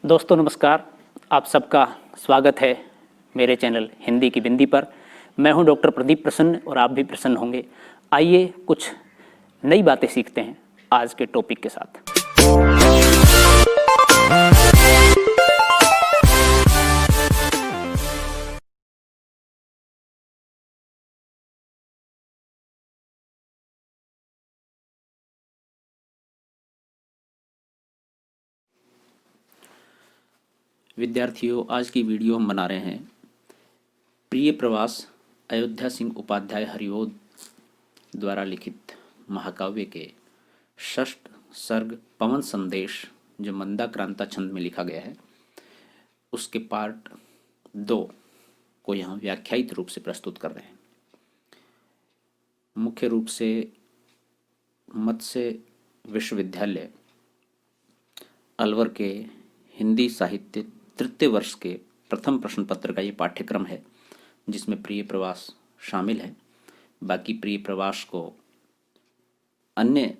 दोस्तों नमस्कार, आप सबका स्वागत है मेरे चैनल हिंदी की बिंदी पर। मैं हूं डॉक्टर प्रदीप प्रसन्न और आप भी प्रसन्न होंगे। आइए कुछ नई बातें सीखते हैं आज के टॉपिक के साथ। विद्यार्थियों, आज की वीडियो हम बना रहे हैं प्रिय प्रवास अयोध्या सिंह उपाध्याय हरिओद द्वारा लिखित महाकाव्य के षष्ठ सर्ग पवन संदेश, जो मंदा क्रांता छंद में लिखा गया है, उसके पार्ट 2 को यहाँ व्याख्यायित रूप से प्रस्तुत कर रहे हैं। मुख्य रूप से मत्स्य विश्वविद्यालय अलवर के हिंदी साहित्य तृतीय वर्ष के प्रथम प्रश्न पत्र का ये पाठ्यक्रम है, जिसमें प्रिय प्रवास शामिल है। बाकी प्रिय प्रवास को अन्य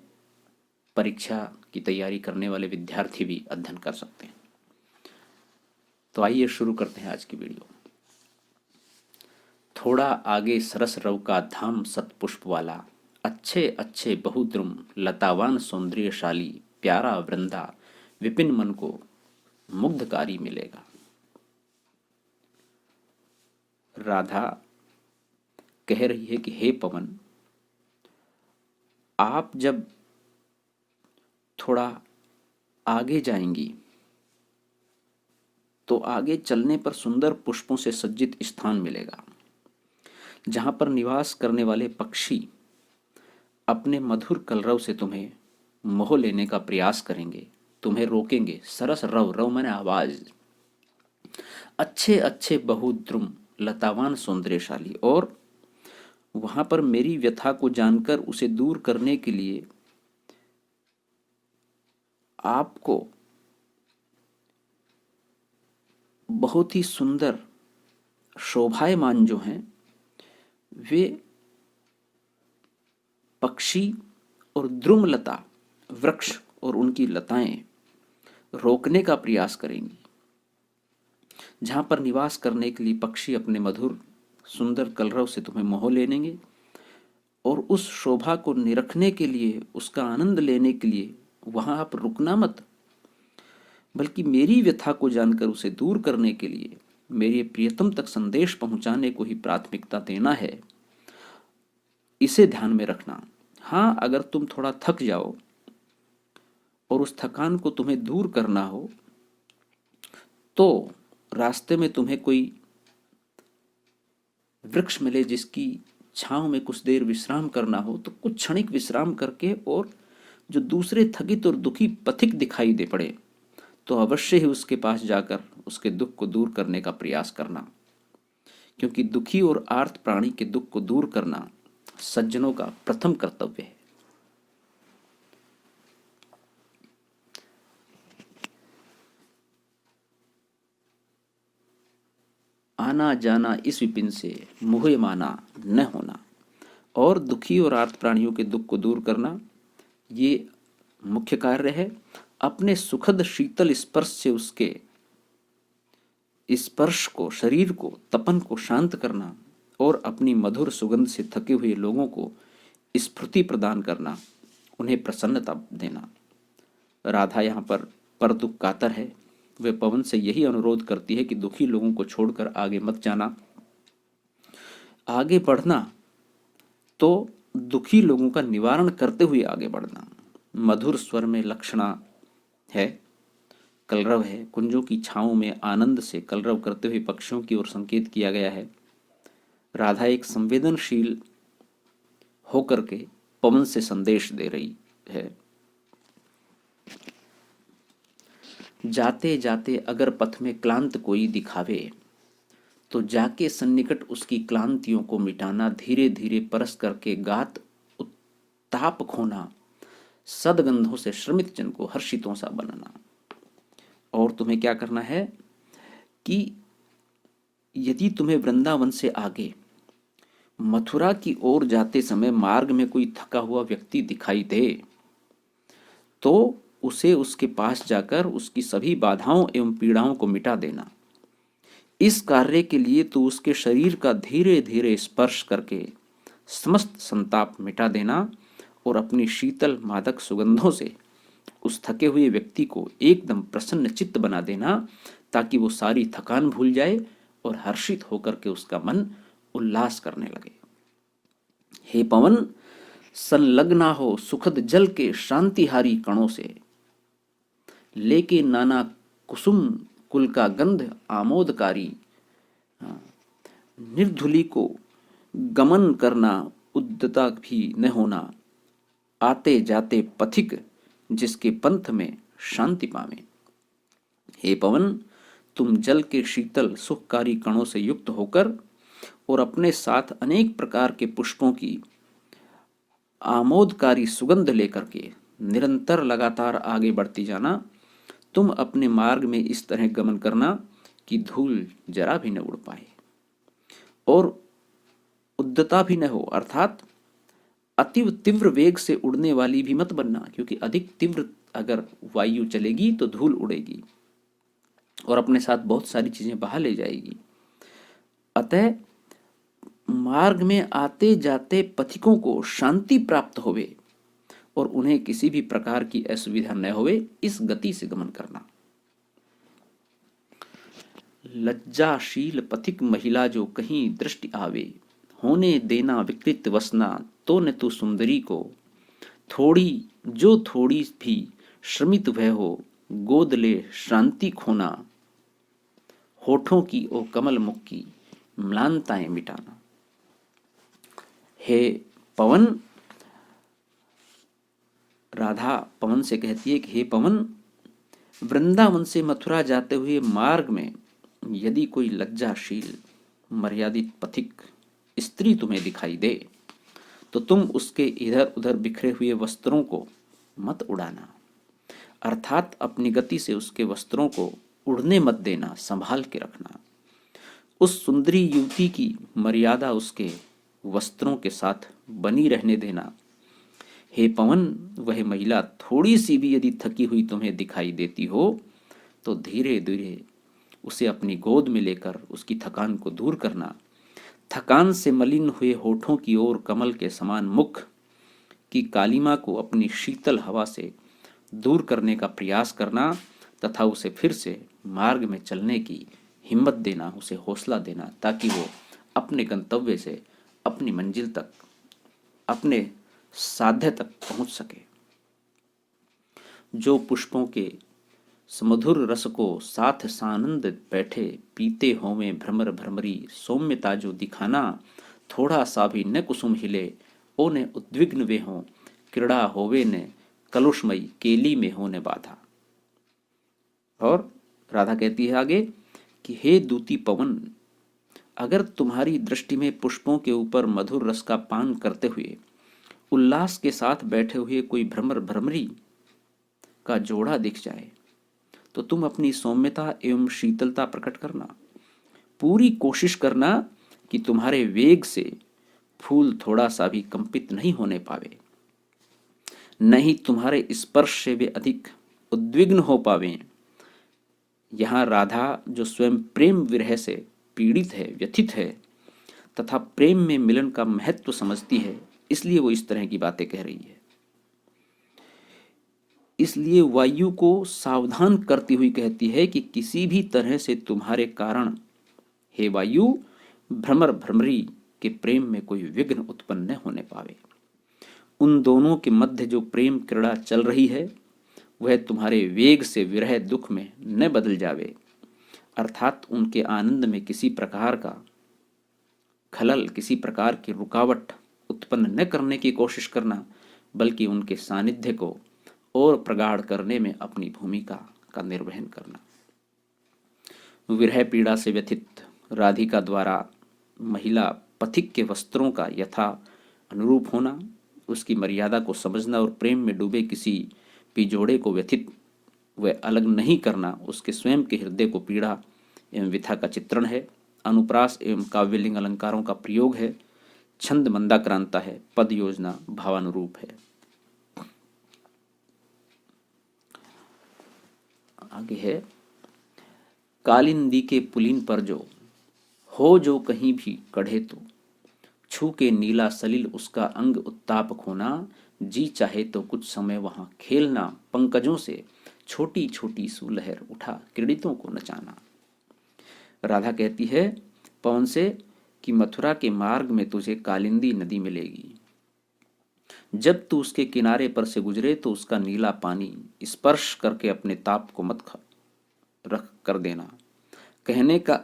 परीक्षा की तैयारी करने वाले विद्यार्थी भी अध्ययन कर सकते हैं। तो आइए शुरू करते हैं आज की वीडियो। थोड़ा आगे सरस रव का धाम सतपुष्प वाला, अच्छे अच्छे बहुद्रुम लतावान सौंदर्यशाली, प्यारा वृंदा विपिन मन को मुग्धकारी मिलेगा। राधा कह रही है कि हे पवन, आप जब थोड़ा आगे जाएंगी तो आगे चलने पर सुंदर पुष्पों से सज्जित स्थान मिलेगा, जहां पर निवास करने वाले पक्षी अपने मधुर कलरव से तुम्हें मोह लेने का प्रयास करेंगे, तुम्हें रोकेंगे। सरस रव, रव माने आवाज, अच्छे अच्छे बहुद्रुम लतावान सौंदर्यशाली, और वहां पर मेरी व्यथा को जानकर उसे दूर करने के लिए आपको बहुत ही सुंदर शोभायमान जो हैं वे पक्षी और द्रुमलता वृक्ष और उनकी लताएं रोकने का प्रयास करेंगी। जहां पर निवास करने के लिए पक्षी अपने मधुर सुंदर कलरव से तुम्हें मोह ले लेंगे, और उस शोभा को निरखने के लिए, उसका आनंद लेने के लिए वहां आप रुकना मत, बल्कि मेरी व्यथा को जानकर उसे दूर करने के लिए मेरे प्रियतम तक संदेश पहुंचाने को ही प्राथमिकता देना है। इसे ध्यान में रखना। हाँ, अगर तुम थोड़ा थक जाओ और उस थकान को तुम्हें दूर करना हो तो रास्ते में तुम्हें कोई वृक्ष मिले जिसकी छांव में कुछ देर विश्राम करना हो, तो कुछ क्षणिक विश्राम करके और जो दूसरे थकित और दुखी पथिक दिखाई दे पड़े तो अवश्य ही उसके पास जाकर उसके दुख को दूर करने का प्रयास करना, क्योंकि दुखी और आर्त प्राणी के दुख को दूर करना सज्जनों का प्रथम कर्तव्य है। आना जाना इस विपिन से मोह माना न होना, और दुखी और आर्त प्राणियों के दुख को दूर करना ये मुख्य कार्य है। अपने सुखद शीतल स्पर्श से उसके स्पर्श को, शरीर को, तपन को शांत करना, और अपनी मधुर सुगंध से थके हुए लोगों को स्फूर्ति प्रदान करना, उन्हें प्रसन्नता देना। राधा यहाँ पर दुख कातर है। वे पवन से यही अनुरोध करती है कि दुखी लोगों को छोड़कर आगे मत जाना। आगे बढ़ना तो दुखी लोगों का निवारण करते हुए आगे बढ़ना। मधुर स्वर में लक्षणा है, कलरव है। कुंजों की छांव में आनंद से कलरव करते हुए पक्षियों की ओर संकेत किया गया है। राधा एक संवेदनशील होकर के पवन से संदेश दे रही है। जाते जाते अगर पथ में क्लांत कोई दिखावे, तो जाके सन्निकट उसकी क्लांतियों को मिटाना, धीरे धीरे परस करके गात उत्ताप खोना, सदगंधों से श्रमित जन को हर्षितों सा बनाना। और तुम्हें क्या करना है कि यदि तुम्हें वृंदावन से आगे मथुरा की ओर जाते समय मार्ग में कोई थका हुआ व्यक्ति दिखाई दे तो उसे उसके पास जाकर उसकी सभी बाधाओं एवं पीड़ाओं को मिटा देना। इस कार्य के लिए तो उसके शरीर का धीरे धीरे स्पर्श करके समस्त संताप मिटा देना और अपनी शीतल मादक सुगंधों से उस थके हुए व्यक्ति को एकदम प्रसन्न चित्त बना देना, ताकि वो सारी थकान भूल जाए और हर्षित होकर के उसका मन उल्लास करने लगे। हे पवन, संलग्ना हो सुखद जल के शांतिहारी कणों से, लेके नाना कुसुम कुल का गंध आमोदकारी, निर्धुली को गमन करना उद्यता भी न होना, आते जाते पथिक जिसके पंथ में शांति पावे। हे पवन, तुम जल के शीतल सुखकारी कणों से युक्त होकर और अपने साथ अनेक प्रकार के पुष्पों की आमोदकारी सुगंध लेकर के निरंतर लगातार आगे बढ़ती जाना। तुम अपने मार्ग में इस तरह गमन करना कि धूल जरा भी न उड़ पाए और उद्यता भी न हो, अर्थात अतिव तीव्र वेग से उड़ने वाली भी मत बनना, क्योंकि अधिक तीव्र अगर वायु चलेगी तो धूल उड़ेगी और अपने साथ बहुत सारी चीजें बहा ले जाएगी। अतः मार्ग में आते जाते पथिकों को शांति प्राप्त होवे और उन्हें किसी भी प्रकार की असुविधा न होवे, इस गति से गमन करना। लज्जाशील पथिक महिला जो कहीं दृष्टि आवे, होने देना विकृत वसना तो न तू सुंदरी को, थोड़ी जो थोड़ी भी श्रमित वह हो, गोद ले शांति खोना, होठों की ओ कमल मुख की म्लानताएं मिटाना। हे पवन, राधा पवन से कहती है कि हे पवन, वृंदावन से मथुरा जाते हुए मार्ग में यदि कोई लज्जाशील मर्यादित पथिक स्त्री तुम्हें दिखाई दे तो तुम उसके इधर उधर बिखरे हुए वस्त्रों को मत उड़ाना, अर्थात अपनी गति से उसके वस्त्रों को उड़ने मत देना, संभाल के रखना। उस सुंदरी युवती की मर्यादा उसके वस्त्रों के साथ बनी रहने देना। हे पवन, वह महिला थोड़ी सी भी यदि थकी हुई तुम्हें दिखाई देती हो तो धीरे धीरे उसे अपनी गोद में लेकर उसकी थकान को दूर करना। थकान से मलिन हुए होठों की ओर कमल के समान मुख की कालिमा को अपनी शीतल हवा से दूर करने का प्रयास करना तथा उसे फिर से मार्ग में चलने की हिम्मत देना, उसे हौसला देना, ताकि वो अपने गंतव्य से अपनी मंजिल तक, अपने साध्य तक पहुंच सके। जो पुष्पों के समधुर रस को साथ सानंद बैठे पीते होवें भ्रमर भ्रमरी, सौम्यता जो दिखाना थोड़ा सा भी न कुसुम हिले, ओ ने उद्विग्न वे हों, क्रीड़ा होवे ने कलुषमयी केली में होने बाधा। और राधा कहती है आगे कि हे दूती पवन, अगर तुम्हारी दृष्टि में पुष्पों के ऊपर मधुर रस का पान करते हुए उल्लास के साथ बैठे हुए कोई भ्रमर भ्रमरी का जोड़ा दिख जाए तो तुम अपनी सौम्यता एवं शीतलता प्रकट करना। पूरी कोशिश करना कि तुम्हारे वेग से फूल थोड़ा सा भी कंपित नहीं होने पावे, नहीं तुम्हारे स्पर्श से वे अधिक उद्विग्न हो पावे। यहाँ राधा जो स्वयं प्रेम विरह से पीड़ित है, व्यथित है तथा प्रेम में मिलन का महत्व समझती है, इसलिए वो इस तरह की बातें कह रही है। इसलिए वायु को सावधान करती हुई कहती है कि किसी भी तरह से तुम्हारे कारण हे वायु, भ्रमर भ्रमरी के प्रेम में कोई विघ्न उत्पन्न न होने पावे। उन दोनों के मध्य जो प्रेम क्रीड़ा चल रही है वह तुम्हारे वेग से विरह दुख में न बदल जावे, अर्थात उनके आनंद में किसी प्रकार का खलल, किसी प्रकार की रुकावट उत्पन्न न करने की कोशिश करना, बल्कि उनके सानिध्य को और प्रगाढ़ करने में अपनी भूमिका का निर्वहन करना। विरह पीड़ा से व्यथित राधिका द्वारा महिला पथिक के वस्त्रों का यथा अनुरूप होना, उसकी मर्यादा को समझना और प्रेम में डूबे किसी भी जोड़े को व्यथित व अलग नहीं करना उसके स्वयं के हृदय को पीड़ा एवं व्यथा का चित्रण है। अनुप्रास एवं काव्यलिंग अलंकारों का प्रयोग है। छंद मंदाक्रांता है, पद योजना भावानुरूप है। आगे है, कालिंदी के पुलिन पर जो कहीं भी कढ़े तो, छू के नीला सलिल उसका अंग उत्ताप खोना, जी चाहे तो कुछ समय वहां खेलना, पंकजों से छोटी छोटी सुलहर उठा क्रीड़ितों को नचाना। राधा कहती है पवन से कि मथुरा के मार्ग में तुझे कालिंदी नदी मिलेगी। जब तू उसके किनारे पर से गुजरे तो उसका नीला पानी स्पर्श करके अपने ताप को मत रख कर देना। कहने का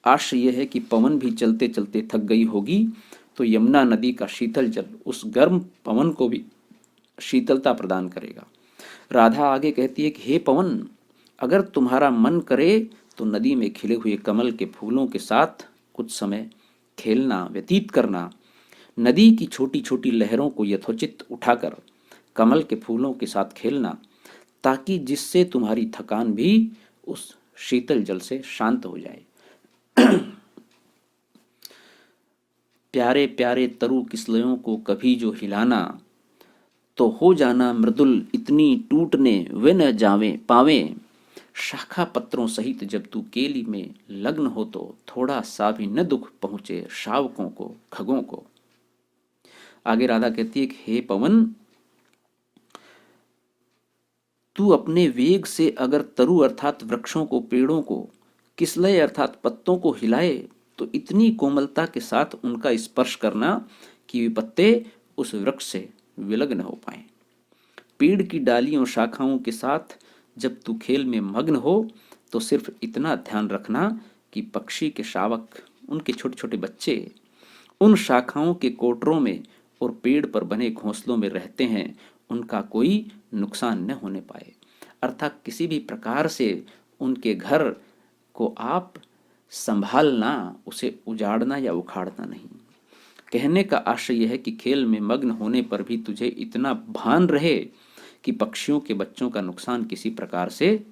आशय यह है कि पवन भी चलते चलते थक गई होगी तो यमुना नदी का शीतल जल उस गर्म पवन को भी शीतलता प्रदान करेगा। राधा आगे कहती है कि हे पवन, अगर तुम्हारा मन करे तो नदी में खिले हुए कमल के फूलों के साथ कुछ समय खेलना, व्यतीत करना। नदी की छोटी छोटी लहरों को यथोचित उठाकर कमल के फूलों के साथ खेलना, ताकि जिससे तुम्हारी थकान भी उस शीतल जल से शांत हो जाए। प्यारे प्यारे तरु किसलयों को कभी जो हिलाना, तो हो जाना मृदुल इतनी टूटने वे न जावे पावे। शाखा पत्रों सहित जब तू केली में लग्न हो तो थोड़ा सा भी न दुख पहुंचे शावकों को, खगों को। आगे राधा कहती है कि हे पवन, तू अपने वेग से अगर तरु अर्थात वृक्षों को, पेड़ों को, किसलय अर्थात पत्तों को हिलाए तो इतनी कोमलता के साथ उनका स्पर्श करना कि वे पत्ते उस वृक्ष से विलग न हो पाए। पेड़ की डालियों शाखाओं के साथ जब तू खेल में मग्न हो तो सिर्फ इतना ध्यान रखना कि पक्षी के शावक, उनके छोटे छोटे बच्चे उन शाखाओं के कोटरों में और पेड़ पर बने घोंसलों में रहते हैं, उनका कोई नुकसान न होने पाए। अर्थात किसी भी प्रकार से उनके घर को आप संभालना, उसे उजाड़ना या उखाड़ना नहीं। कहने का आशय यह है कि खेल में मग्न होने पर भी तुझे इतना भान रहे कि पक्षियों के बच्चों का नुकसान किसी प्रकार से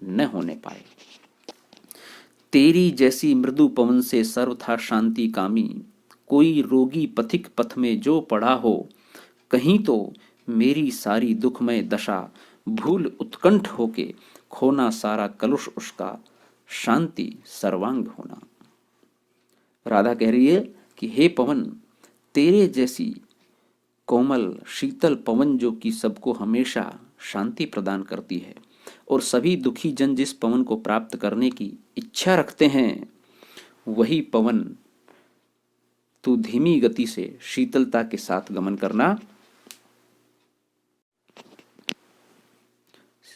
न होने पाए। तेरी जैसी मृदु पवन से सर्वथा शांति कामी, कोई रोगी पथिक पथ में जो पड़ा हो, कहीं तो मेरी सारी दुखमय दशा भूल उत्कंठ होके खोना सारा कलुष उसका, शांति सर्वांग होना। राधा कह रही है कि हे पवन, तेरे जैसी कोमल शीतल पवन जो कि सबको हमेशा शांति प्रदान करती है, और सभी दुखी जन जिस पवन को प्राप्त करने की इच्छा रखते हैं, वही पवन तू धीमी गति से शीतलता के साथ गमन करना,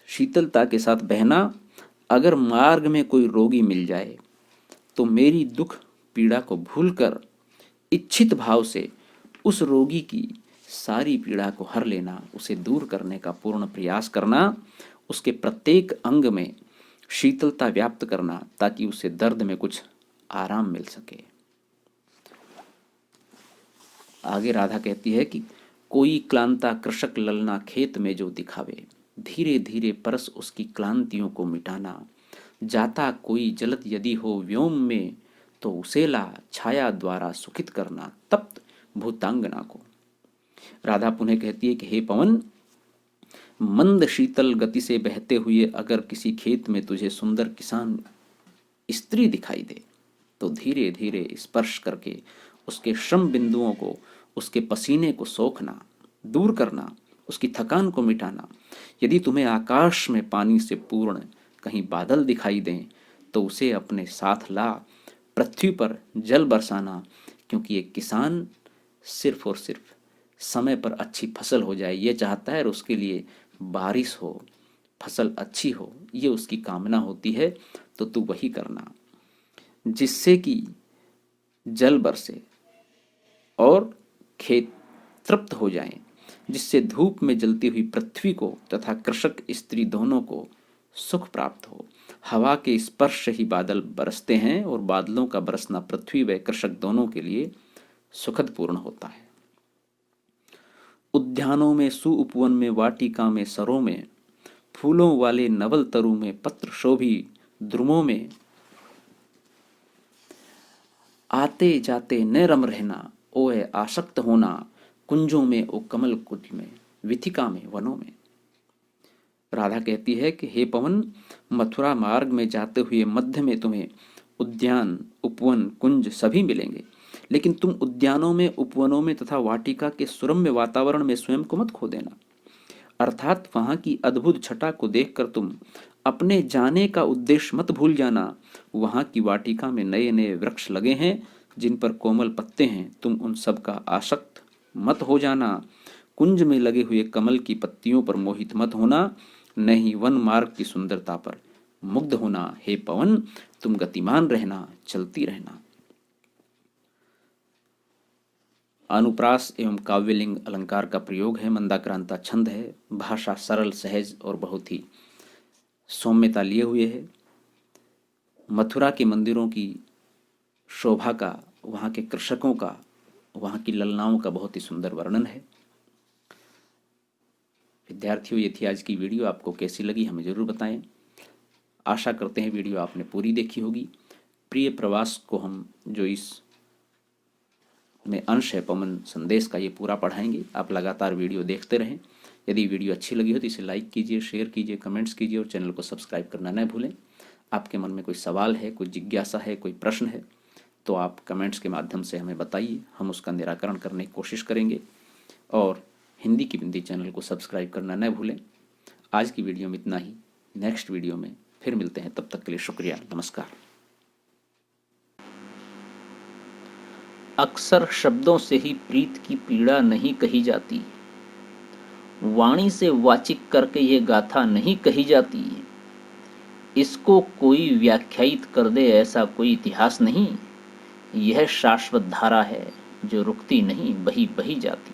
शीतलता के साथ बहना। अगर मार्ग में कोई रोगी मिल जाए तो मेरी दुख पीड़ा को भूलकर इच्छित भाव से उस रोगी की सारी पीड़ा को हर लेना, उसे दूर करने का पूर्ण प्रयास करना, उसके प्रत्येक अंग में शीतलता व्याप्त करना, ताकि उसे दर्द में कुछ आराम मिल सके। आगे राधा कहती है कि कोई क्लांता कृषक ललना खेत में जो दिखावे, धीरे धीरे परस उसकी क्लांतियों को मिटाना। जाता कोई जलत यदि हो व्योम में, तो उसे ला छाया द्वारा सुखित करना तप्त भूतांगना को। राधा पुनः कहती है कि हे पवन, मंद शीतल गति से बहते हुए अगर किसी खेत में तुझे सुंदर किसान स्त्री दिखाई दे तो धीरे धीरे स्पर्श करके उसके श्रम बिंदुओं को, उसके पसीने को सोखना, दूर करना, उसकी थकान को मिटाना। यदि तुम्हें आकाश में पानी से पूर्ण कहीं बादल दिखाई दें तो उसे अपने साथ ला पृथ्वी पर जल बरसाना, क्योंकि एक किसान सिर्फ और सिर्फ समय पर अच्छी फसल हो जाए ये चाहता है, और उसके लिए बारिश हो, फसल अच्छी हो, ये उसकी कामना होती है। तो तू वही करना जिससे कि जल बरसे और खेत तृप्त हो जाएं, जिससे धूप में जलती हुई पृथ्वी को तथा कृषक स्त्री दोनों को सुख प्राप्त हो। हवा के स्पर्श से ही बादल बरसते हैं, और बादलों का बरसना पृथ्वी व कृषक दोनों के लिए सुखद पूर्ण होता है। उद्यानों में, सुउपवन में, वाटिका में, सरों में, फूलों वाले नवल तरु में, पत्र शोभी द्रुमों में आते जाते न रम रहना, ओए आसक्त होना, कुंजों में, ओ कमल कुंज में, विथिका में, वनों में। राधा कहती है कि हे पवन, मथुरा मार्ग में जाते हुए मध्य में तुम्हें उद्यान, उपवन, कुंज सभी मिलेंगे, लेकिन तुम उद्यानों में, उपवनों में तथा वाटिका के सुरम्य वातावरण में स्वयं को मत खो देना। अर्थात वहां की अद्भुत छटा को देखकर तुम अपने जाने का उद्देश्य मत भूल जाना। वहां की वाटिका में नए नए वृक्ष लगे हैं जिन पर कोमल पत्ते हैं, तुम उन सब का आसक्त मत हो जाना। कुंज में लगे हुए कमल की पत्तियों पर मोहित मत होना, न ही वन मार्ग की सुंदरता पर मुग्ध होना। हे पवन, तुम गतिमान रहना, चलती रहना। अनुप्रास एवं काव्यलिंग अलंकार का प्रयोग है, मंदाक्रांता छंद है, भाषा सरल, सहज और बहुत ही सौम्यता लिए हुए है। मथुरा के मंदिरों की शोभा का, वहाँ के कृषकों का, वहाँ की ललनाओं का बहुत ही सुंदर वर्णन है। विद्यार्थियों, ये थी आज की वीडियो। आपको कैसी लगी हमें ज़रूर बताएं। आशा करते हैं वीडियो आपने पूरी देखी होगी। प्रिय प्रवास को हम जो इस में अंश है पवन संदेश का, ये पूरा पढ़ाएंगे। आप लगातार वीडियो देखते रहें। यदि वीडियो अच्छी लगी हो तो इसे लाइक कीजिए, शेयर कीजिए, कमेंट्स कीजिए और चैनल को सब्सक्राइब करना न भूलें। आपके मन में कोई सवाल है, कोई जिज्ञासा है, कोई प्रश्न है तो आप कमेंट्स के माध्यम से हमें बताइए, हम उसका निराकरण करने की कोशिश करेंगे। और हिंदी की बिंदी चैनल को सब्सक्राइब करना न भूलें। आज की वीडियो में इतना ही। नेक्स्ट वीडियो में फिर मिलते हैं, तब तक के लिए शुक्रिया, नमस्कार। अक्सर शब्दों से ही प्रीत की पीड़ा नहीं कही जाती, वाणी से वाचिक करके ये गाथा नहीं कही जाती। इसको कोई व्याख्यायित कर दे ऐसा कोई इतिहास नहीं, यह शाश्वत धारा है जो रुकती नहीं, बही बही जाती।